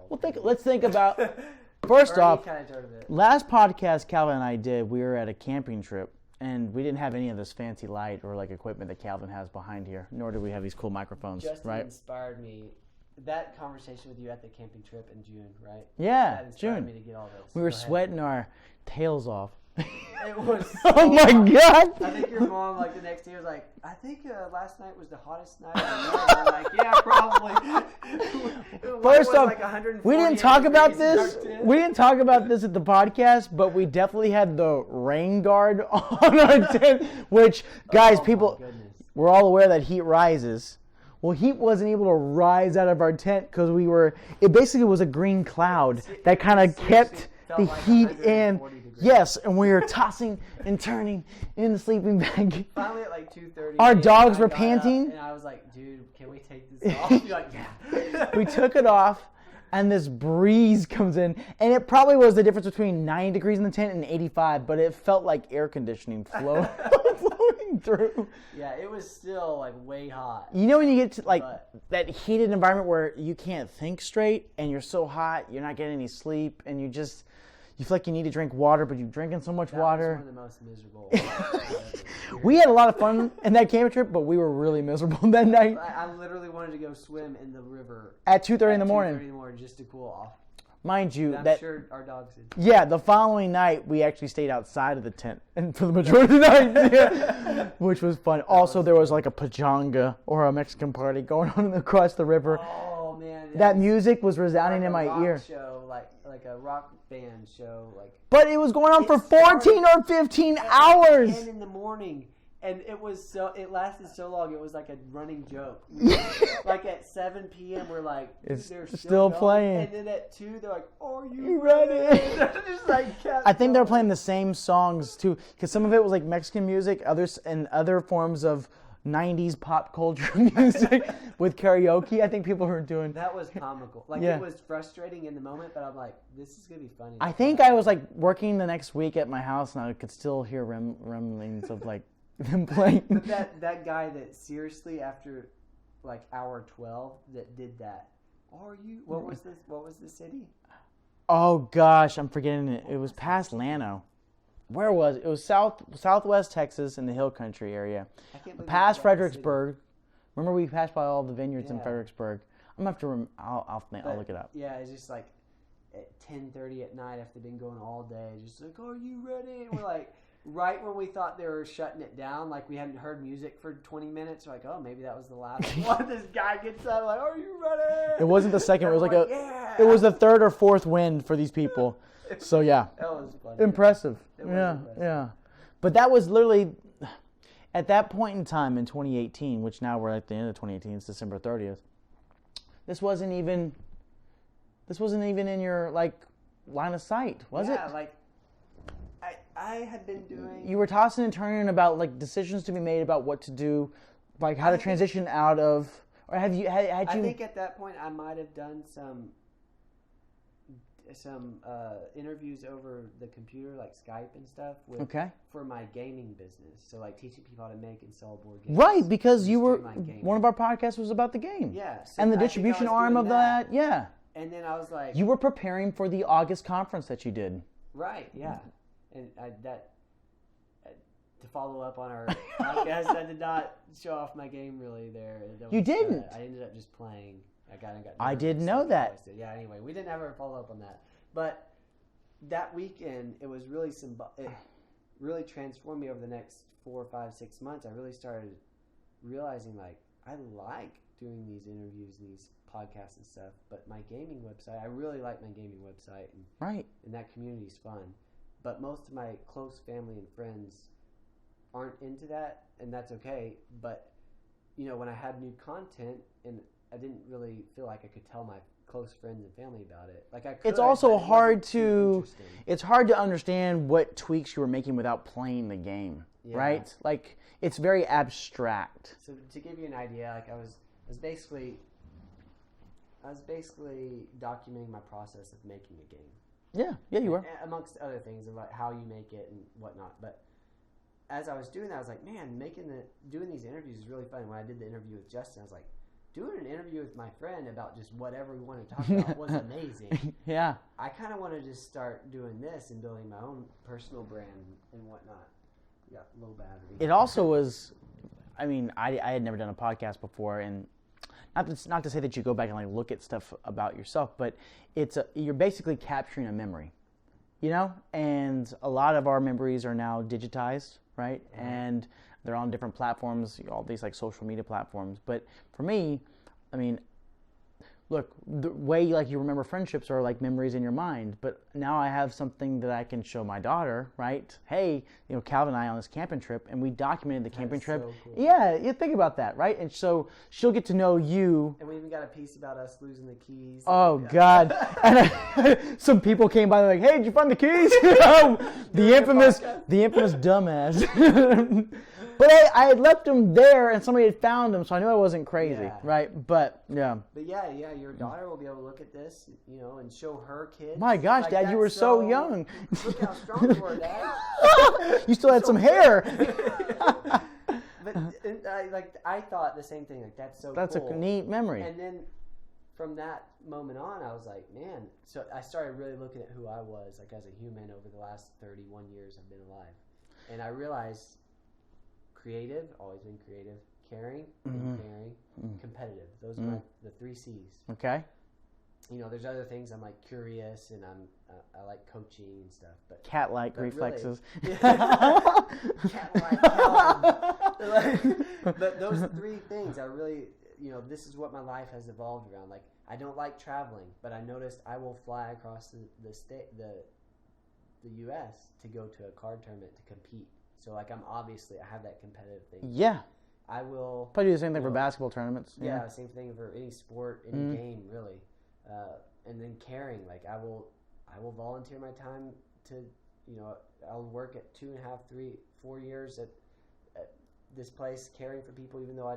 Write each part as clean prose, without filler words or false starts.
Well, let's think about, first off, last podcast Calvin and I did, we were at a camping trip, and we didn't have any of this fancy light or like equipment that Calvin has behind here, nor do we have these cool microphones, Justin right? inspired me. That conversation with you at the camping trip in June, right? Yeah, that inspired June. Me to get all this. We were sweating our tails off. It was oh my God! I think your mom, like, the next day was like, I think last night was the hottest night of the year. I'm like, yeah, probably. First off, like we didn't talk about this. We didn't talk about this at the podcast, but we definitely had the rain guard on our tent, which, guys, we're all aware that heat rises. Well, heat wasn't able to rise out of our tent because it basically was a green cloud that kind of kept the heat in. Yes, and we were tossing and turning in the sleeping bag. Finally at like 2:30. Our dogs were panting. And I was like, dude, can we take this off? You're like, yeah. We took it off, and this breeze comes in. And it probably was the difference between 90 degrees in the tent and 85, but it felt like air conditioning flowing through. Yeah, it was still like way hot. You know when you get to like that heated environment where you can't think straight, and you're so hot, you're not getting any sleep, and you feel like you need to drink water, but you're drinking so much water. That was one of the most miserable. We had a lot of fun in that camping trip, but we were really miserable that night. I literally wanted to go swim in the river at 2:30 in the morning. 2:30 in the morning just to cool off. Mind you, I'm sure our dogs did. Yeah, the following night we actually stayed outside of the tent, and for the majority of the night, yeah, which was fun. Also, there was like a pachanga or a Mexican party going on across the river. Oh man, that music was resounding in my ear. Show, like a rock band show, like. But it was going on for 14 or 15 hours. 10 in the morning. And it lasted so long, it was like a running joke. Like at 7 p.m., we're like, they're still playing. And then at 2, they're like, are you ready? Just like I think they're playing the same songs too, because some of it was like Mexican music, others and other forms of 90s pop culture music with karaoke. I think people were doing. That was comical. Like it was frustrating in the moment, but I'm like, this is gonna be funny. I think I was like working the next week at my house, and I could still hear rumblings of like. Them playing. But that guy that seriously after like hour 12 that did that. What was the city? Oh gosh, I'm forgetting it. It was past Llano. Where was it? It was southwest Texas in the Hill Country area. Past Fredericksburg. Remember we passed by all the vineyards in Fredericksburg. I'm gonna have to I'll look it up. Yeah, it's just like at 10:30 at night after they've been going all day, just like, are you ready? And we're like, right when we thought they were shutting it down, like we hadn't heard music for 20 minutes, we're like, oh, maybe that was the last one. This guy gets up like, are you ready? It wasn't the second. It was like it was the third or fourth wind for these people. So yeah, that was funny. Impressive. Yeah. But that was literally at that point in time in 2018, which now we're at the end of 2018. It's December 30th. This wasn't even in your like line of sight, was it? Yeah, like. I had been doing. You were tossing and turning about like decisions to be made about what to do, like how to transition out of, or had you? I think at that point I might have done some interviews over the computer, like Skype and stuff, for my gaming business. So like teaching people how to make and sell board games. Right, because you were one of our podcasts was about the game. Yeah, so and the distribution arm of that. Yeah. And then I was like, you were preparing for the August conference that you did. Right. Yeah. And to follow up on our podcast, I did not show off my game really there. You didn't. I ended up just playing. I didn't know that. Yeah. Anyway, we didn't ever follow up on that. But that weekend, it was really it really transformed me over the next 4, 5, 6 months. I really started realizing like I like doing these interviews and these podcasts and stuff. But my gaming website, I really like my gaming website, and that community is fun. But most of my close family and friends aren't into that, and that's okay. But, you know, when I had new content, and I didn't really feel like I could tell my close friends and family about it. Like I could, it's also hard to understand what tweaks you were making without playing the game, right? Like it's very abstract. So to give you an idea, like I was basically documenting my process of making a game. Yeah, you were. Amongst other things about how you make it and whatnot. But as I was doing that, I was like, man, doing these interviews is really fun. When I did the interview with Justin, I was like, doing an interview with my friend about just whatever we wanted to talk about was amazing. Yeah. I kind of want to just start doing this and building my own personal brand and whatnot. Yeah, low battery. It also was, I mean, I had never done a podcast before, and not to say that you go back and like look at stuff about yourself, but you're basically capturing a memory, you know? And a lot of our memories are now digitized, right? Mm-hmm. And they're on different platforms, all these like social media platforms. But for me, I mean, look, the way like you remember friendships are like memories in your mind. But now I have something that I can show my daughter, right? Hey, you know, Calvin and I on this camping trip, and we documented the camping trip. So cool. Yeah, you think about that, right? And so she'll get to know you. And we even got a piece about us losing the keys. Oh God! And some people came by like, "Hey, did you find the keys?" the infamous dumbass. But I had left them there, and somebody had found them, so I knew I wasn't crazy, right? But yeah. But yeah, your daughter will be able to look at this, you know, and show her kids. My gosh, like, Dad, you were so young. Look how strong you are, Dad. You still had some hair. But I thought the same thing. Like that's cool. That's a neat memory. And then from that moment on, I was like, man. So I started really looking at who I was, like as a human, over the last 31 years I've been alive, and I realized. Creative, always been creative. Caring, competitive. Those are the 3 C's. Okay. You know, there's other things. I'm like curious, and I like coaching and stuff. But cat-like reflexes. Really, cat-like. Calvin. But those 3 things are really, you know, this is what my life has evolved around. Like, I don't like traveling, but I noticed I will fly across the U.S. to go to a card tournament to compete. So, like, I have that competitive thing. Yeah. I will... Probably do the same thing for basketball tournaments. Yeah, same thing for any sport, any game, really. And then caring. Like, I will volunteer my time to, you know, I'll work at 2.5, 4 years at this place caring for people, even though I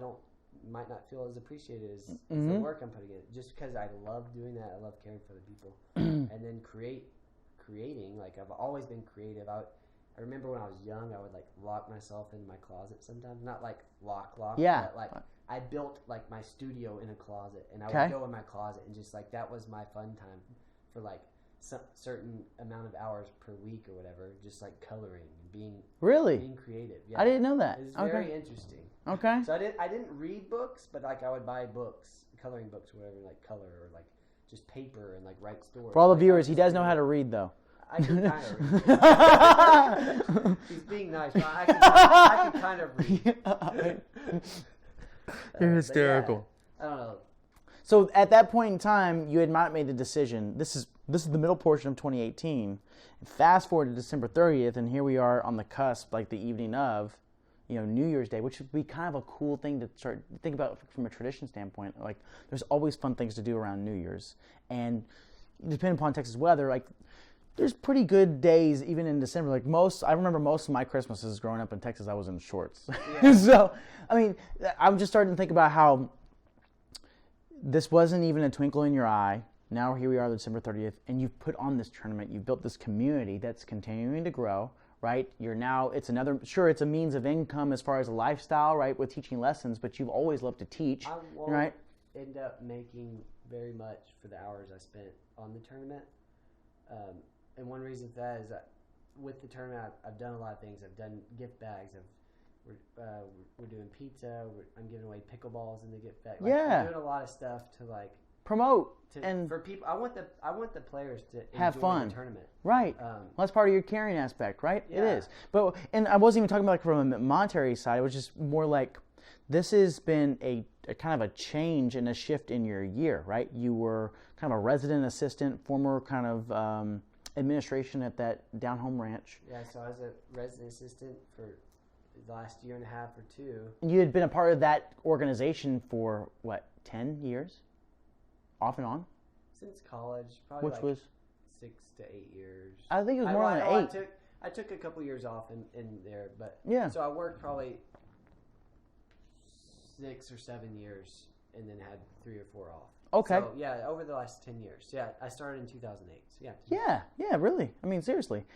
might not feel as appreciated as the work I'm putting in. Just because I love doing that. I love caring for the people. And then creating. Like, I've always been creative. I remember when I was young, I would like lock myself in my closet sometimes. Not like lock, yeah. But like I built like my studio in a closet, and I would go in my closet and just like that was my fun time for like some certain amount of hours per week or whatever, just like coloring and being creative. Yeah. I didn't know that. It was very interesting. Okay. So I didn't read books, but like I would buy books, coloring books, or whatever, like color or like just paper and like write stories. For all the viewers, he does know how to read though. I can kind of read. He's being nice, but I can kind of read. You're hysterical. Yeah, I don't know. So at that point in time, you had not made the decision. This is the middle portion of 2018. Fast forward to December 30th, and here we are on the cusp, like the evening of, you know, New Year's Day, which would be kind of a cool thing to start think about from a tradition standpoint. Like, there's always fun things to do around New Year's, and depending upon Texas weather, like. There's pretty good days even in December. Like I remember most of my Christmases growing up in Texas, I was in shorts. Yeah. So, I mean, I'm just starting to think about how this wasn't even a twinkle in your eye. Now here we are, December 30th, and you've put on this tournament. You've built this community that's continuing to grow, right? It's a means of income as far as a lifestyle, right, with teaching lessons, but you've always loved to teach, I won't right? end up making very much for the hours I spent on the tournament. And one reason for that is that with the tournament, I've done a lot of things. I've done gift bags. We're doing pizza. I'm giving away pickleballs in the gift bag. Like, yeah, I'm doing a lot of stuff to like promote and for people. I want the players to have enjoy fun. The tournament, right? Well, that's part of your caring aspect, right? Yeah. It is. And I wasn't even talking about like from a monetary side. It was just more like this has been a kind of a change and a shift in your year, right? You were kind of a resident assistant, former kind of administration at that down home ranch. Yeah, so I was a resident assistant for the last 1.5 or 2 years. You had been a part of that organization for, 10 years? Off and on? Since college, probably Which was? 6 to 8 years. I think it was more than 8. I took a couple years off in there, but yeah. So I worked probably 6 or 7 years and then had 3 or 4 off. Okay. So, yeah, over the last 10 years. Yeah, I started in 2008. So, yeah. Yeah, really. I mean, seriously.